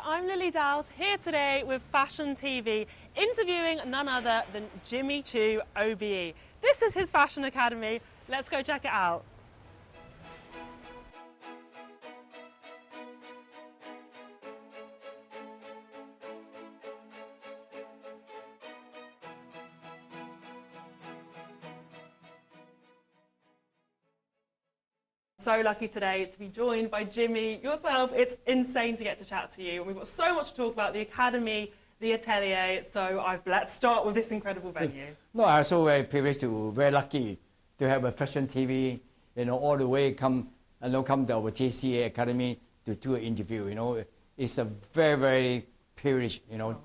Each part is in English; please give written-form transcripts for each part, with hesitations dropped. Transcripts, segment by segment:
I'm Lily Dowles here today with Fashion TV, interviewing none other than Jimmy Choo, OBE. This is his fashion academy. Let's go check it out. So lucky today to be joined by Jimmy yourself. It's insane to get to chat to you, and we've got so much to talk about: the academy, the Atelier. So let's start with this incredible venue. No, I'm so very privileged very lucky to have a fashion TV, all the way come to our JCA Academy to do an interview. It's a very privilege.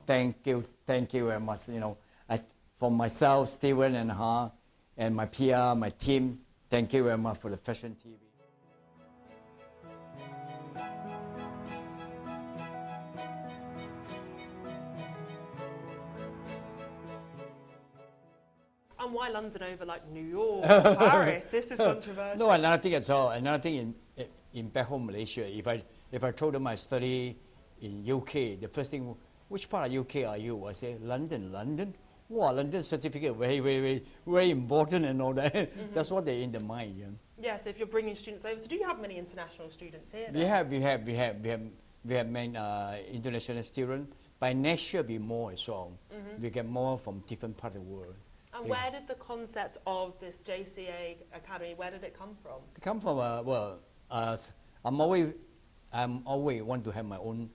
Thank you very much. For myself, Steven and her, and my PR, my team. Thank you very much for the fashion TV. And why London over like New York, Paris? This is controversial. No, another thing at all. Another thing in back home Malaysia. If I told them I study in UK, the first thing, which part of UK are you? I say London. Wow, London certificate very important and all that. That's what they're in the mind. Yeah. Yes, if you're bringing students over, so do you have many international students here? We have many international students. By next year, be more as well. We get more from different parts of the world. And where did the concept of this JCA Academy, where did it come from? It come from I'm always want to have my own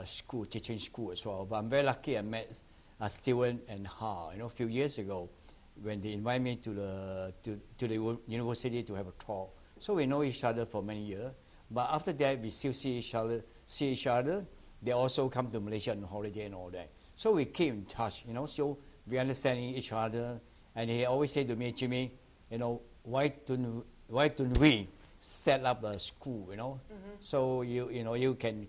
school, teaching school as well. But I'm very lucky I met Steven and Ha, a few years ago, when they invited me to the university to have a talk. So we know each other for many years. But after that, we still see each other. They also come to Malaysia on holiday and all that. So we keep in touch, so we understanding each other. And he always say to me, Jimmy, why don't we set up a school, so you can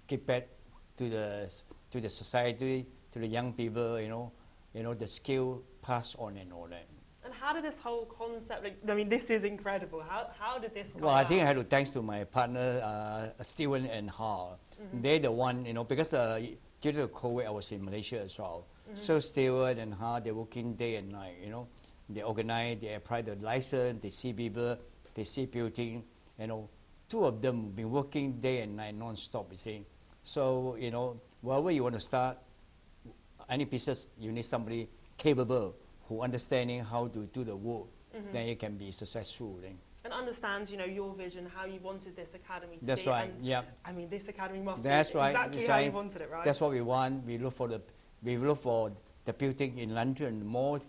give back to the society, to the young people, the skill pass on and all that. And how did this whole concept, this is incredible. How did this come Well, I out? think I had to thanks to my partner, Steven and Ha. They're the one, because due to COVID, I was in Malaysia as well. So Steven and Ha, they're working day and night, They organize, they apply the license, they see people, they see building, Two of them have been working day and night non-stop, you see. So, wherever you want to start, any business, you need somebody capable who understanding how to do the work, then you can be successful. Then. And understands, your vision, how you wanted this academy to That's be. right. And, yeah. This academy must That's be right. exactly how you wanted it, right? That's what we want. We look for the building in London more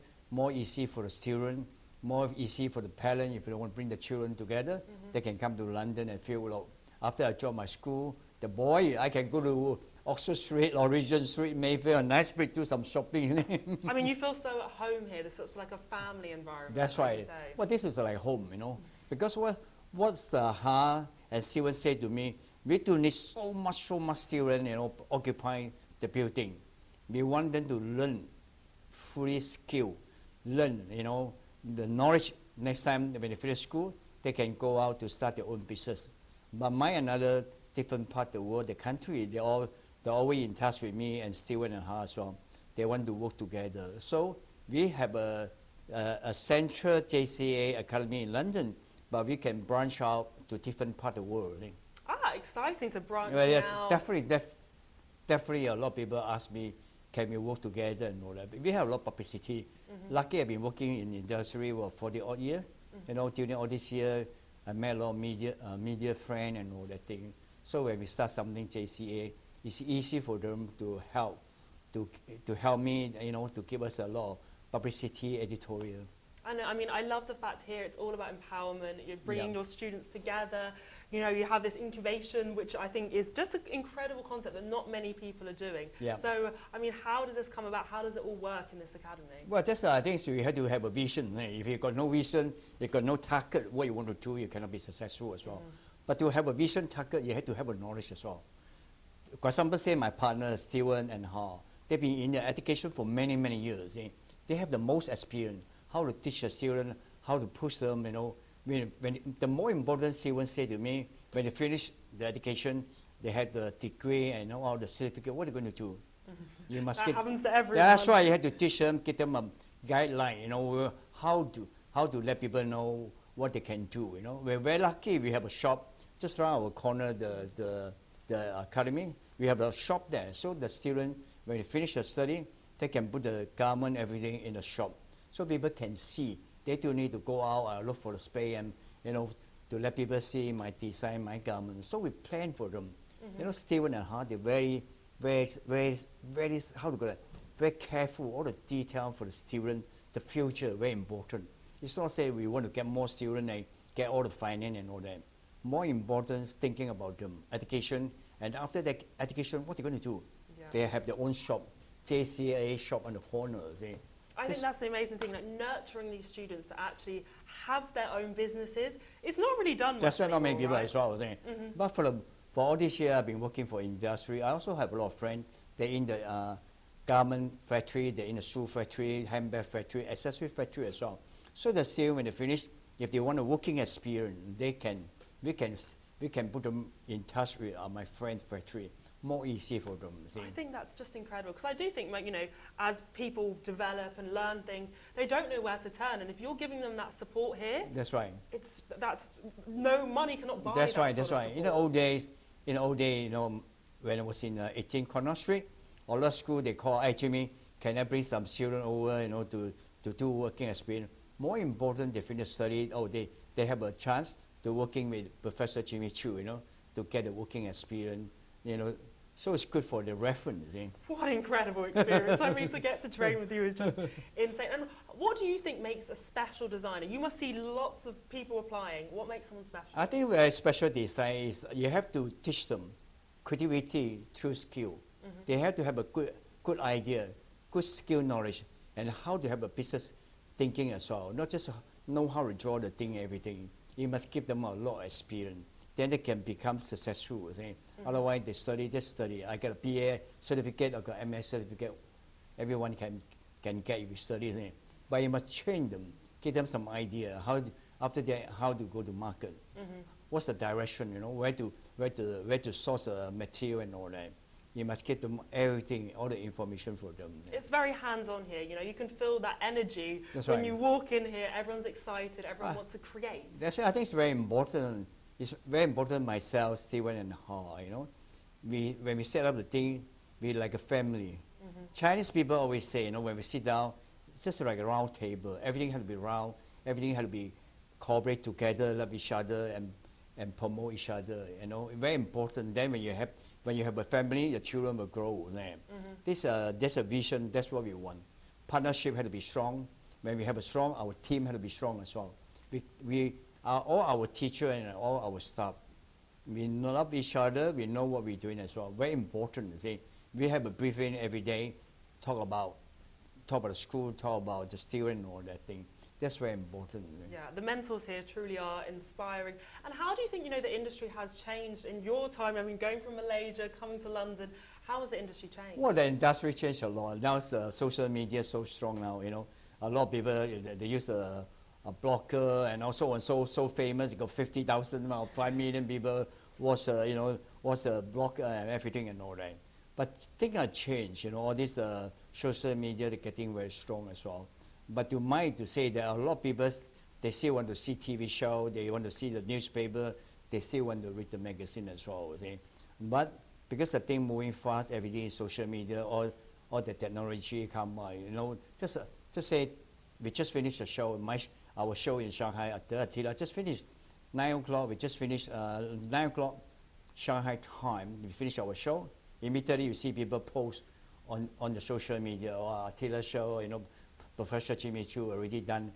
easy for the student, more easy for the parent. If they want to bring the children together, they can come to London and feel. After I join my school, the boy, I can go to Oxford Street or Regent Street, Mayfair, nice street, do some shopping. You feel so at home here. This looks like a family environment. That's right. Well, this is like home, Because what's Ha and Steven said to me, we do need so much students, occupying the building. We want them to learn free skill, learn, the knowledge. Next time when they finish school, they can go out to start their own business. But another different part of the world, the country, they're always in touch with me and Steven and Ha as well. They want to work together. So we have a central JCA Academy in London, but we can branch out to different parts of the world. Exciting to branch out. Definitely a lot of people ask me, can we work together and all that. But we have a lot of publicity. Lucky I've been working in the industry for 40 odd years. During all this year, I met a lot of media friends and all that thing. So when we start something JCA, it's easy for them to help me, to give us a lot of publicity, editorial. I love the fact here it's all about empowerment. You're bringing your students together. You have this incubation, which I think is just an incredible concept that not many people are doing. Yeah. So, how does this come about? How does it all work in this academy? Well, I think you have to have a vision. If you've got no vision, you've got no target, what you want to do, you cannot be successful as well. But to have a vision target, you have to have a knowledge as well. For example, say my partner, Steven and Ha, they've been in the education for many, many years. They have the most experience, how to teach the students, how to push them, when the more important, Steven said to me, when they finish the education, they had the degree and all the certificate. What are you going to do? You must That happens to everyone. That's why you have to teach them, give them a guideline. How to let people know what they can do. We're very lucky. We have a shop just around our corner, the academy. We have a shop there, so the student, when they finish the study, they can put the garment, everything in the shop, so people can see. They don't need to go out look for the space and to let people see my design, my garment. So we plan for them. Stephen and Hart, they're very, very, very, very, how to go, very careful, all the detail for the student, the future, very important. It's not say we want to get more students and get all the finance and all that. More important is thinking about them, education, and after that education, what they're going to do? Yeah. They have their own shop, JCA shop on the corner. I think that's the amazing thing, like nurturing these students to actually have their own businesses. It's not really done much. That's why not many anymore, people right? as well. But for all this year, I've been working for industry. I also have a lot of friends. They're in the garment factory, they're in the shoe factory, handbag factory, accessory factory as well. So the sale, when they finish, if they want a working experience, we can put them in touch with my friend's factory. More easy for them. I think that's just incredible, because I do think, as people develop and learn things, they don't know where to turn, and if you're giving them that support here, that's right. That's no money cannot buy. That's that right. sort That's of right. support. In the old days, when I was in 18 Connaught Street, or law school, they call, "Hey Jimmy, can I bring some children over, to do working experience?" More important, they finish study. They have a chance to working with Professor Jimmy Choo, to get a working experience, So it's good for the reference. What an incredible experience. I mean, to get to train with you is just insane. And what do you think makes a special designer? You must see lots of people applying. What makes someone special? I think very special design is you have to teach them creativity through skill. They have to have a good idea, good skill knowledge, and how to have a business thinking as well. Not just know how to draw the thing, everything. You must give them a lot of experience. Then they can become successful. Otherwise, they study. I got a BA certificate, I got MS certificate. Everyone can get if you study. But you must train them, give them some idea after that how to go to market. What's the direction? Where to source the material and all that. You must give them everything, all the information for them. It's very hands-on here. You can feel that energy. That's when right. you walk in here. Everyone's excited. Everyone wants to create. I think it's very important. It's very important myself, Stephen and Ha, when we set up the thing, we're like a family. Chinese people always say, when we sit down, it's just like a round table. Everything has to be round. Everything has to be cooperate together, love each other, and promote each other. Very important. Then when you have a family, your children will grow. There's a vision. That's what we want. Partnership has to be strong. When we have a strong, our team has to be strong as well. All our teachers and all our staff, we love each other, we know what we're doing as well. Very important. We have a briefing every day, talk about the school, talk about the student and all that thing. That's very important. Yeah, the mentors here truly are inspiring. And how do you think, the industry has changed in your time? I mean, going from Malaysia, coming to London, how has the industry changed? Well, the industry changed a lot. Now social media so strong now, A lot of people, they use a blogger and also so famous. You got 50,000 or 5 million people watch a blog and everything and all that. But things have changed. All this social media, they're getting very strong as well. But to say there are a lot of people, they still want to see TV show, they want to see the newspaper, they still want to read the magazine as well. But because the thing moving fast, everything is social media, all the technology come by. Just say we just finished a show. Our show in Shanghai at the Atelier just finished 9 o'clock. We just finished 9 o'clock Shanghai time. We finished our show. Immediately you see people post on the social media or Atelier show. Professor Jimmy Choo already done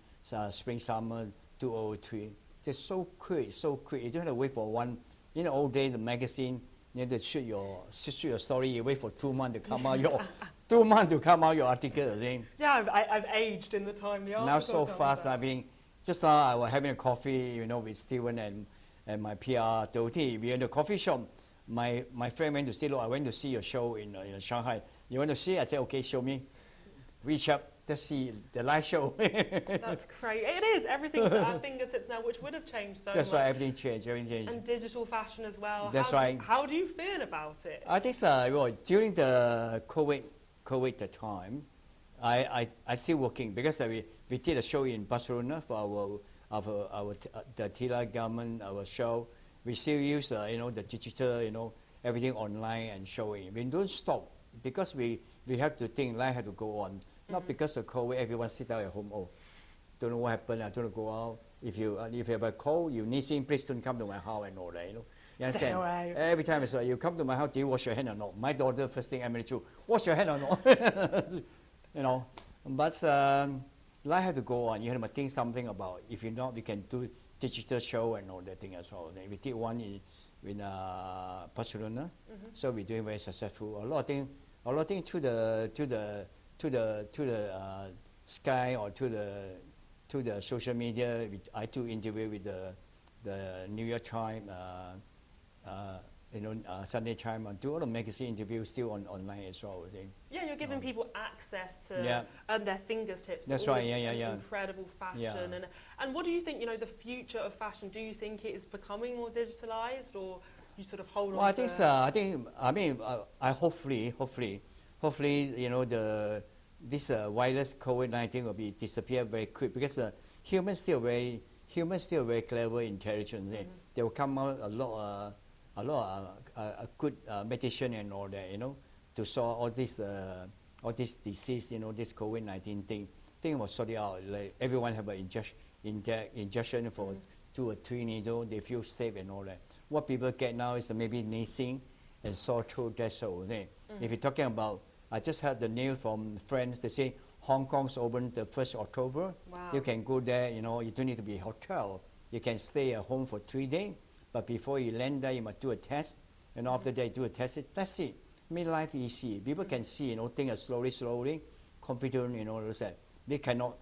spring summer 2003. Just so quick. You don't have to wait for one. In the old days, the magazine, you have to shoot your story. You wait for 2 months to come out your 2 months to come out your article. Yeah, I've aged in the time the article Now so comes fast. out. Just now I was having a coffee, with Stephen and my PR Doti. We're in the coffee shop. My friend went to say, look, I went to see your show in Shanghai. You want to see? I said, okay, show me. Reach up, Let's see the live show. That's great. It is. Everything's at our fingertips now, which would have changed so That's much. right, everything changed, everything changed. And digital fashion as well. That's right. How do you feel about it? I think well, during the COVID time, I still working because we did a show in Barcelona for the Atelier government, our show. We still use the digital, everything online and showing. We don't stop because we have to think life have to go on. Not because of COVID, everyone sit down at home. Oh, don't know what happened. I don't go out. If you have a cold, you need to please don't come to my house and all that. You understand? away. Every time it's like, you come to my house, do you wash your hand or not? My daughter first thing, Emily Choo, wash your hand or not? But life have to go on. You have to think something about. If you not, we can do digital show and all that thing as well. We did one in Barcelona, so we're doing very successful. A lot of things to the sky or to the social media. I do interview with the New York Times, Sunday Times. I do all the magazine interviews still online as well. I think. Yeah, you're giving people access to their fingertips. That's all right. this incredible fashion. And what do you think? The future of fashion. Do you think it is becoming more digitalized, or you sort of hold on? Well, I think so. I hopefully, this virus COVID-19 will be disappear very quick because humans still very clever, intelligent. They will come out a lot good meditation and all that, to solve all this disease, this COVID-19 thing. Thing was sorted out. Like everyone have an injection for 2 or 3 needles. They feel safe and all that. What people get now is maybe sneezing and sore throat. That's all. If you're talking about, I just heard the news from friends. They say Hong Kong's open the 1st October. Wow. You can go there. You don't need to be a hotel. You can stay at home for 3 days. But before you land there, you must do a test. And after that, you do a test. That's it. Make life easy. People can see, things slowly, confident, that we cannot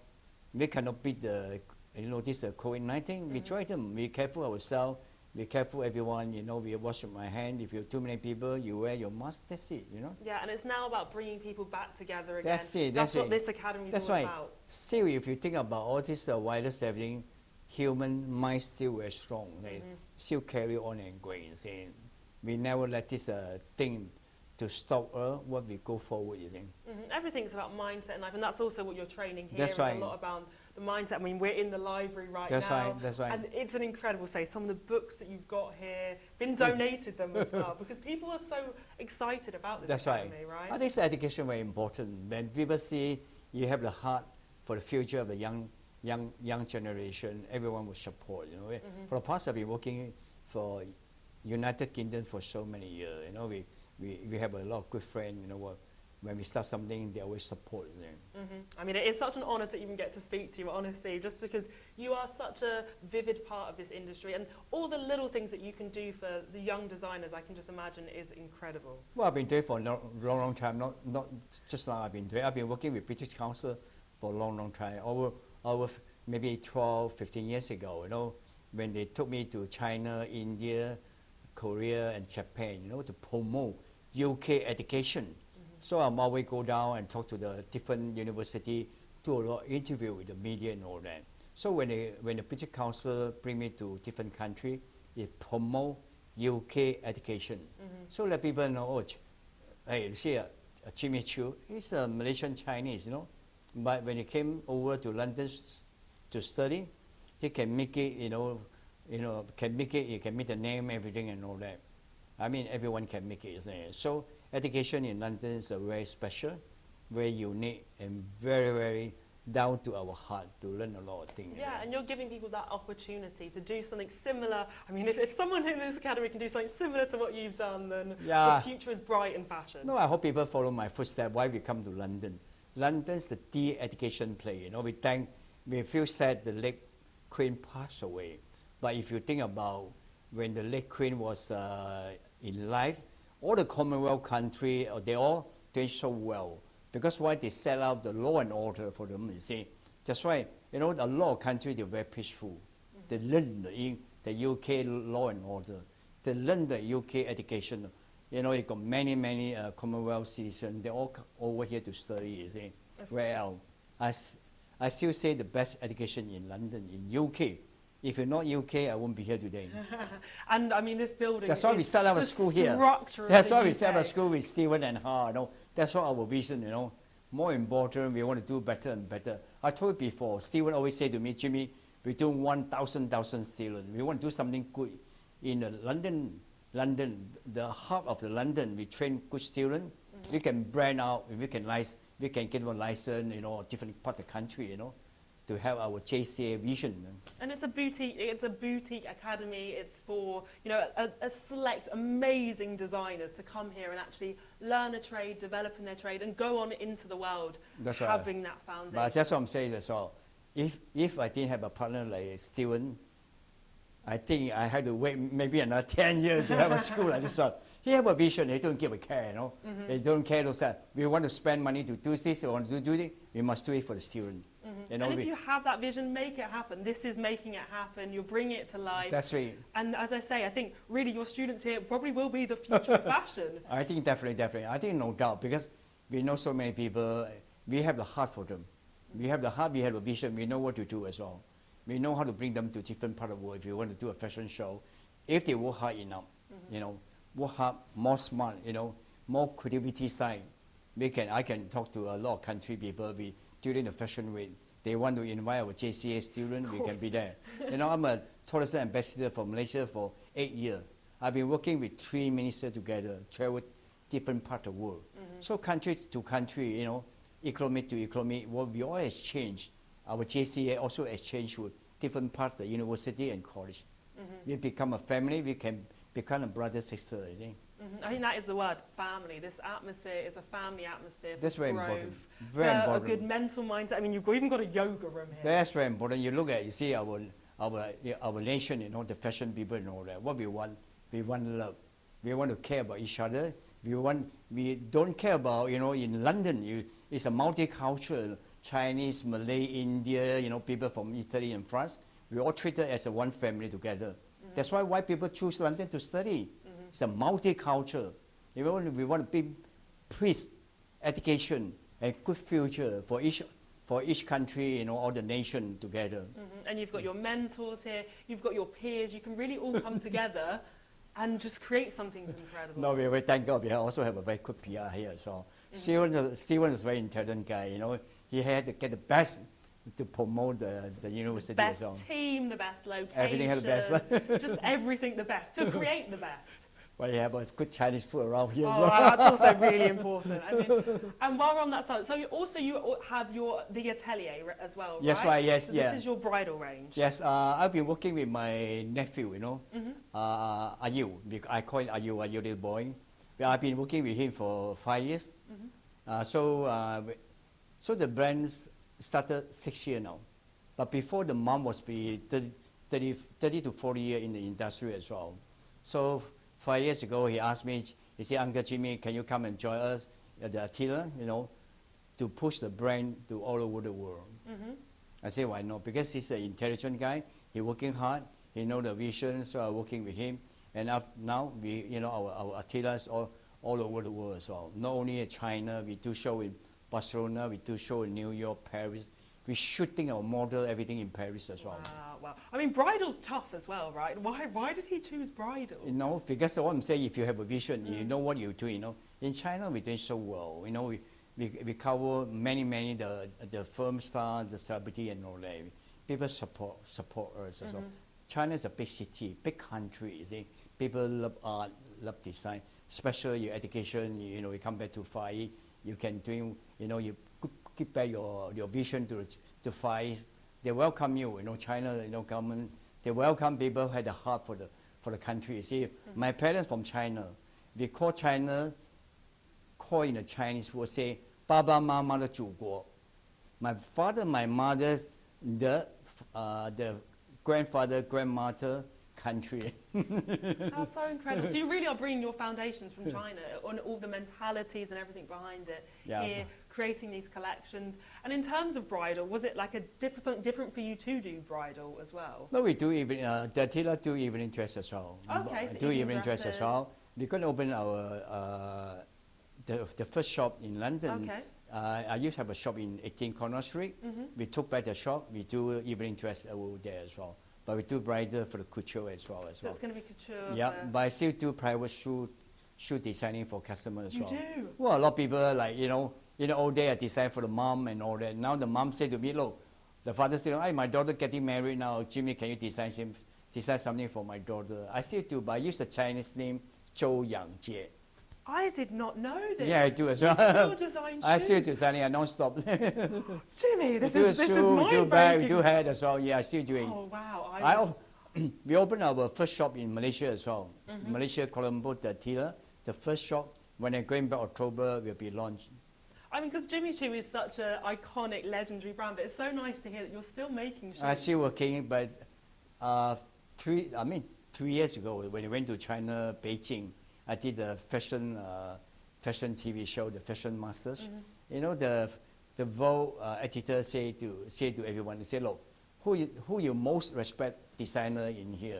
beat the, this COVID-19. We try them. Be careful ourselves. Be careful, everyone. We wash my hand. If you're too many people, you wear your mask. That's it. Yeah, and it's now about bringing people back together again. That's it. That's what this academy is all about. Still, if you think about all this virus, everything, human mind still very strong. They still carry on and going. We never let this thing to stop what we go forward. Everything's about mindset in life, and that's also what you're training here. That's right. A lot about the mindset. We're in the library now. That's right. And it's an incredible space. Some of the books that you've got here, been donated them as well, because people are so excited about this academy, right? I think education is very important. When people see you have the heart for the future of the young generation, everyone will support. For the past, I've been working for United Kingdom for so many years. We have a lot of good friends. When we start something, they always support. It is such an honour to even get to speak to you, honestly, just because you are such a vivid part of this industry, and all the little things that you can do for the young designers, I can just imagine, is incredible. Well, I've been doing it for a long time. Not just now. I've been working with British Council for a long time. Over maybe 12, 15 years ago. When they took me to China, India, Korea, and Japan. To promote UK education. So I'm always go down and talk to the different university, do a lot of interview with the media and all that. So when the British Council bring me to different country, it promote UK education. So let people know, hey, you see, Jimmy Choo, he's a Malaysian Chinese, but when he came over to London to study, he can make it, he can make the name, everything and all that. Everyone can make it. So education in London is very special, very unique, and very, very down to our heart to learn a lot of things. Yeah, and you're giving people that opportunity to do something similar. If someone in this academy can do something similar to what you've done, then the future is bright in fashion. No, I hope people follow my footsteps. Why we come to London? London's the education place. We feel sad the late Queen passed away. But if you think about when the late Queen was in life, all the Commonwealth countries, they all doing so well. Because why they set out the law and order for them, you see. That's why, a lot of countries, they're very peaceful. They learn the UK law and order. They learn the UK education. You got many Commonwealth citizens, they're all over here to study, you see. Well, I still say the best education in London, in UK. If you're not UK, I won't be here today. And I mean, this building. That's why we set up a school here. That's why we set up a school with Stephen and Ha. You know, that's what our vision. You know, more important. We want to do better and better. I told you before. Stephen always say to me, Jimmy, we do 1,000 students. We want to do something good in London. London, the heart of the London. We train good students. We can brand out. We can get one license. You know, different part of the country. You know, to have our JCA vision. And it's a boutique academy. It's for, you know, a select amazing designers to come here and actually learn a trade, develop in their trade, and go on into the world. That's having right. that foundation. But that's what I'm saying as well. If I didn't have a partner like Steven, I think I had to wait maybe another 10 years to have a school like this one. He have a vision, he don't give a care, you know. They don't care those that we want to spend money to do this, we want to do this, we must do it for the student. You know, and if you have that vision, make it happen. This is making it happen. You're bringing it to life. That's right. And as I say, I think really your students here probably will be the future of fashion. I think definitely. I think no doubt, because we know so many people, we have the heart for them. We have the heart, we have a vision, we know what to do as well. We know how to bring them to different part of the world. If you want to do a fashion show, if they work hard enough, you know, work hard, more smart, you know, more creativity side, I can talk to a lot of country people. During the fashion week, they want to invite our JCA students, we can be there. You know, I'm a tourism ambassador for Malaysia for 8 years. I've been working with 3 ministers together, travel different part of the world. So country to country, you know, economy to economy, what we all exchange. Our JCA also exchange with different part of the university and college. We become a family, we can become a brother, sister, I think. I think that is the word, family. This atmosphere is a family atmosphere. That's very growth, important. Very important. A good mental mindset. I mean, you've even got a yoga room here. That's very important. You see our nation, you know, the fashion people and all that. What we want love. We want to care about each other. We don't care about, you know, in London, it's a multicultural, Chinese, Malay, India, you know, people from Italy and France. We all treated as a one family together. That's why white people choose London to study. It's a multicultural. We want to be peace, education, and good future for each country, you know, all the nation together. And you've got your mentors here, you've got your peers, you can really all come together and just create something incredible. No, we thank God. We also have a very good PR here as well. Steven is a very intelligent guy, you know. He had to get the best to promote the university as well. Best team, the best location. Everything had the best. Just everything the best, to create the best. Well, you have a good Chinese food around here as Oh, well. that's also really important. I mean, and while we're on that side, so you have the Atelier as well, Yes, right, yes, so yeah. This is your bridal range. Yes, I've been working with my nephew, you know, Ayu. I call him Ayu little boy. I've been working with him for 5 years. So the brand started 6 years now. But before, the mom was 30 to 40 years in the industry as well. So 5 years ago, he asked me, he said, Uncle Jimmy, can you come and join us at the Atelier, you know, to push the brand to all over the world? I said, why not? Because he's an intelligent guy. He's working hard. He knows the vision, so I'm working with him. And now, our Atelier is all over the world as well. Not only in China, we do show in Barcelona, we do show in New York, Paris. We're shooting our model, everything in Paris as well. Wow. I mean, bridal's tough as well, right? Why did he choose bridal? You know, because what I'm saying, if you have a vision, you know what you're doing. You know, in China we're doing so well. You know, we cover many the film stars, the celebrity, and all that. People support us as well. China is a big city, big country. You see, people love art, love design, especially your education. You know, you come back to Far East, you can do. You know, you keep back your vision to Far East. They welcome you. You know, China, you know, government. They welcome people who had a heart for the country. You see, my parents from China. We call China, in the Chinese word say, 爸爸妈妈的祖国. My father, my mother's the grandfather, grandmother country. That's so incredible. So you really are bringing your foundations from China on all the mentalities and everything behind it here, creating these collections. And in terms of bridal, was it like something different for you to do bridal as well? No, we do even the Atelier do evening dress as well. Okay, so do evening dress as well. We're going to open our the first shop in London. I used to have a shop in 18 Corner Street. We took back the shop. We do evening dress over there as well. But we do bridal for the couture as well. So it's going to be couture. Yeah, but I still do private shoe designing for customers as well. You do? Well, a lot of people like, in the old day I designed for the mom and all that. Now the mom said to me, look, the father said, hey, my daughter getting married now. Jimmy, can you design something for my daughter? I still do, but I use the Chinese name, Zhou Yangjie. I did not know this. Yeah, I do as well. You still design shoes? I still designing, I non-stop. Jimmy, this do is shoe, we do bag, we mind-breaking. do hat as well. Yeah, I still doing. Oh, wow. We opened our first shop in Malaysia as well. Malaysia, Colombo, the Atelier. The first shop, when I'm going back October, will be launched. I mean, because Jimmy Choo is such an iconic, legendary brand, but it's so nice to hear that you're still making shoes. I'm still working, but 3 years ago, when I went to China, Beijing, I did the fashion TV show, the Fashion Masters. The Vogue editor say to everyone, they say, look, who you most respect designer in here?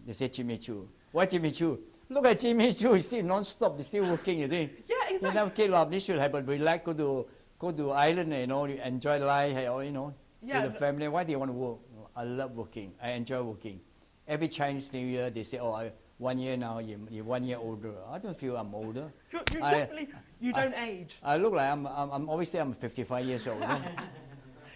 They say Jimmy Choo. Why Jimmy Choo? Look at Jimmy Choo, he's still non-stop, he's still working, you think? Yeah, exactly. They never give up, they should have a relax, go to island, you enjoy life, Yeah, with the family. Why do you want to work? I love working, I enjoy working. Every Chinese New Year, they say, 1 year now, you're 1 year older. I don't feel I'm older. You're definitely, you don't age. I look like I'm always say I'm 55 years old.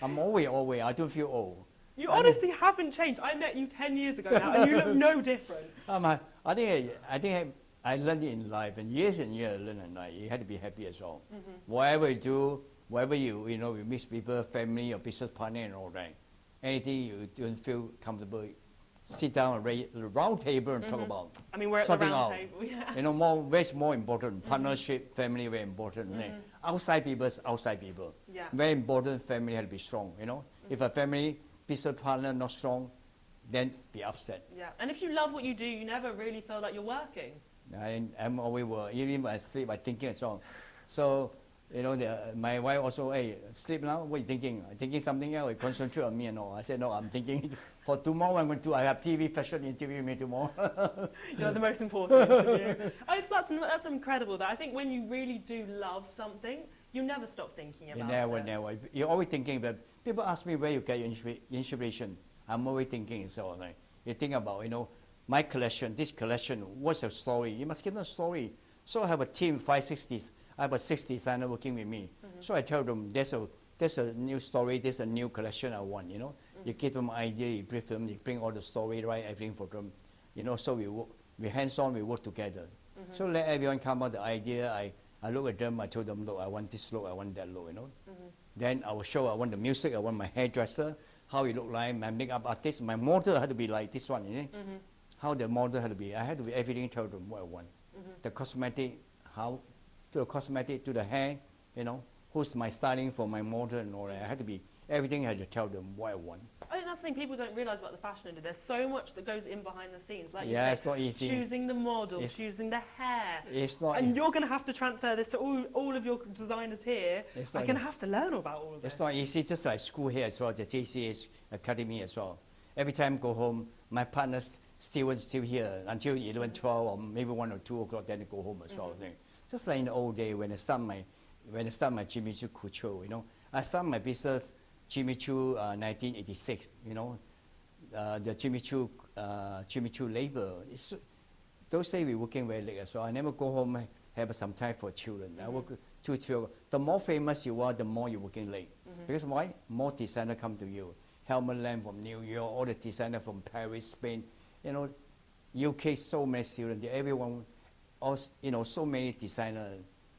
I'm always, I don't feel old. You honestly haven't changed. I met you 10 years ago now, and you look no different. I think I learned it in life, and years I learned in life. You had to be happy as well. Whatever you do, whatever you meet people, family, or business partner, and all that. Anything you don't feel comfortable, sit down at a round table and talk about. I mean, we're at the round table. Yeah. Where's more important? Partnership, family, very important. Outside people is outside people. Yeah. Very important. Family has to be strong. If a family business partner not strong, then be upset. Yeah, and if you love what you do, you never really feel like you're working. I'm always working. Even when I sleep, I'm thinking as well. So, my wife also, hey, sleep now. What are you thinking? I'm thinking something else. Concentrate on me and all. I said, no, I'm thinking for tomorrow. I have TV fashion interview with me tomorrow. You're the most important interview. That's incredible. That I think when you really do love something, you never stop thinking about it. Never. You're always thinking about. People ask me where you get your inspiration. I'm always thinking so. You think about, my collection, this collection. What's the story? You must give them a story. So I have a team, 5, 6 I have 6 designers working with me. So I tell them, there's a new story, there's a new collection I want, You give them an idea, you brief them, you bring all the story, write everything for them. So we hands-on, we work together. So let everyone come up with the idea. I look at them, I told them, look, I want this look, I want that look, Then I will show, I want the music, I want my hairdresser, how it look like, my makeup artist, my model had to be like this one, How the model had to be. I had to be everything, tell them what I want. The cosmetic, to the cosmetic, to the hair, who's my styling for my model and all that. I had to be, everything I had to tell them what I want. I think that's the thing people don't realise about the fashion industry. There's so much that goes in behind the scenes. Like you Yeah, say, it's not easy. choosing the model, choosing the hair. It's not. And you're going to have to transfer this to all of your designers here. Are going to have to learn about all of this. It's not easy, just like school here as well, the JCS Academy as well. Every time I go home, my partner's still here until 11, 12, or maybe 1 or 2 o'clock, then I go home as well. Just like in the old day when I start my Jimmy Choo couture, I started my business Jimmy Choo 1986. The Jimmy Choo labor. Those days we working very late as well. I never go home have some time for children. I work 2 children. The more famous you are, the more you're working late. Because why? More designer come to you. Helmut Lam from New York, all the designer from Paris, Spain. UK, so many students. Everyone. So many designers,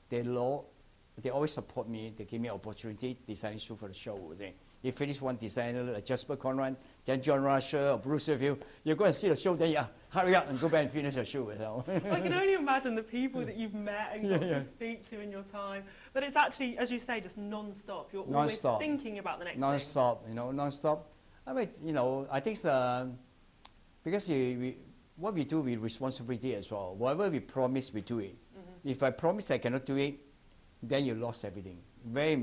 they always support me. They give me opportunity designing shoe for the show. You finish one designer like Jasper Conrad, then John Rusher or Bruce Review, you go and see the show, then hurry up and go back and finish the show. I can only imagine the people that you've met and got to speak to in your time. But it's actually, as you say, just non-stop. You're always thinking about the next thing. Non-stop, non-stop. I mean, I think it's because what we do with responsibility as well. Whatever we promise, we do it. If I promise I cannot do it, then you lost everything. Very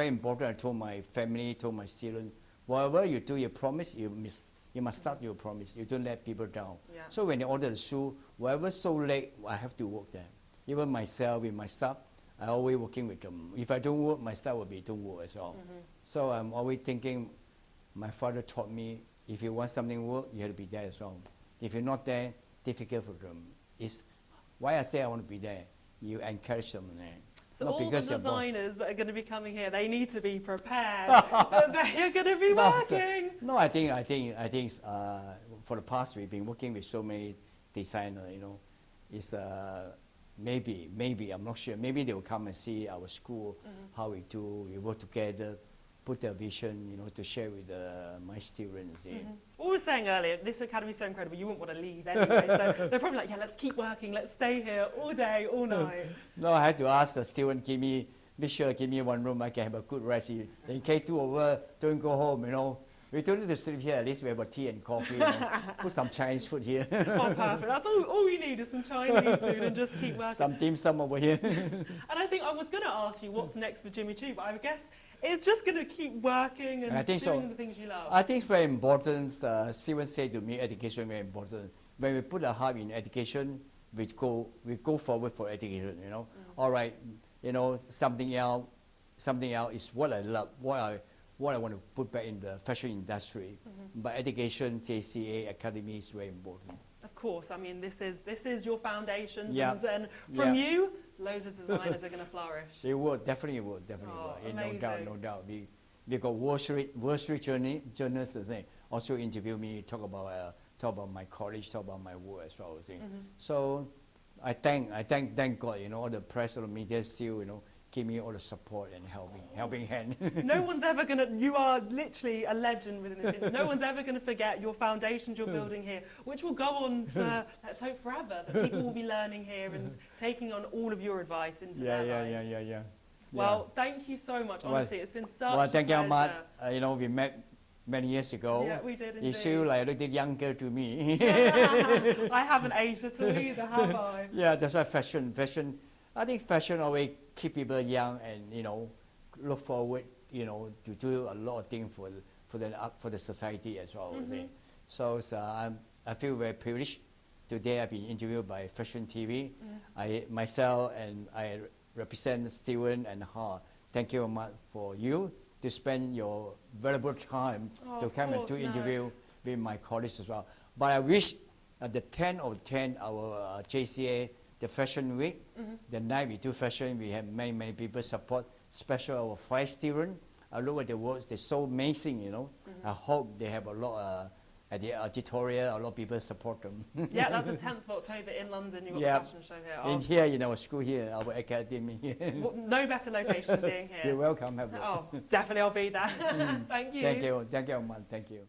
important. I told my family, told my students, whatever you do, you promise, you must start your promise. You don't let people down. Yeah. So when they order the shoe, whatever's so late, I have to work there. Even myself, with my staff, I always working with them. If I don't work, my style will be don't work as well. So I'm always thinking, my father taught me, if you want something work, you have to be there as well. If you're not there, difficult for them. It's why I say I want to be there. You encourage them. So not all the because you're boss. designers that are going to be coming here, they need to be prepared that they are going to be working. No, I think for the past we've been working with so many designers. It's maybe I'm not sure. Maybe they will come and see our school, how we do. We work together, put their vision, to share with my students. What we were saying earlier, this academy is so incredible, you wouldn't want to leave anyway. So they're probably like, yeah, let's keep working, let's stay here all day, all night. No, I had to ask the student, give me one room, I can have a good rest. In case 2 over, don't go home, We don't need to sleep here, at least we have a tea and coffee, put some Chinese food here. Oh, perfect. That's all you need is some Chinese food and just keep working. Some dim sum over here. And I think I was going to ask you what's next for Jimmy Choo, but I guess it's just going to keep working and doing the things you love. I think it's very important. Steven said to me, education is very important. When we put a heart in education, we go forward for education, All right, something else is what I love, what I want to put back in the fashion industry. But education, JCA, academy is very important. Of course, I mean, this is your foundations, Yeah. and from you, loads of designers are going to flourish. They would, definitely would. No doubt. We got Wall Street journalists also interview me, talk about my college, talk about my work as well. So I thank God, all the press, all the media still, give me all the support and helping hand. No one's ever going to, you are literally a legend within this industry. No one's ever going to forget your foundations you're building here, which will go on for, let's hope, forever. That people will be learning here and taking on all of your advice into their lives. Yeah. Well, thank you so much, honestly. It's been such a pleasure. Thank you, Ahmad. We met many years ago. Yeah, we did indeed. You still like a little younger to me. I haven't aged at all either, have I? Yeah, that's why fashion. I think fashion always keep people young and look forward to do a lot of things for the society as well. So I feel very privileged. Today I've been interviewed by Fashion TV. I represent Steven and Ha. Thank you very much for you to spend your valuable time to come and interview with my colleagues as well. But I wish at the 10 of 10 our JCA. The Fashion Week, the night we do fashion, we have many people support, especially our 5 students. I look at the works, they're so amazing, I hope they have a lot at the Atelier, a lot of people support them. Yeah, that's the 10th of October in London. You've got the fashion show here. In here, in our school here, our academy here. Well, no better location than being here. You're welcome. Definitely I'll be there. Thank you. Thank you, man. Thank you.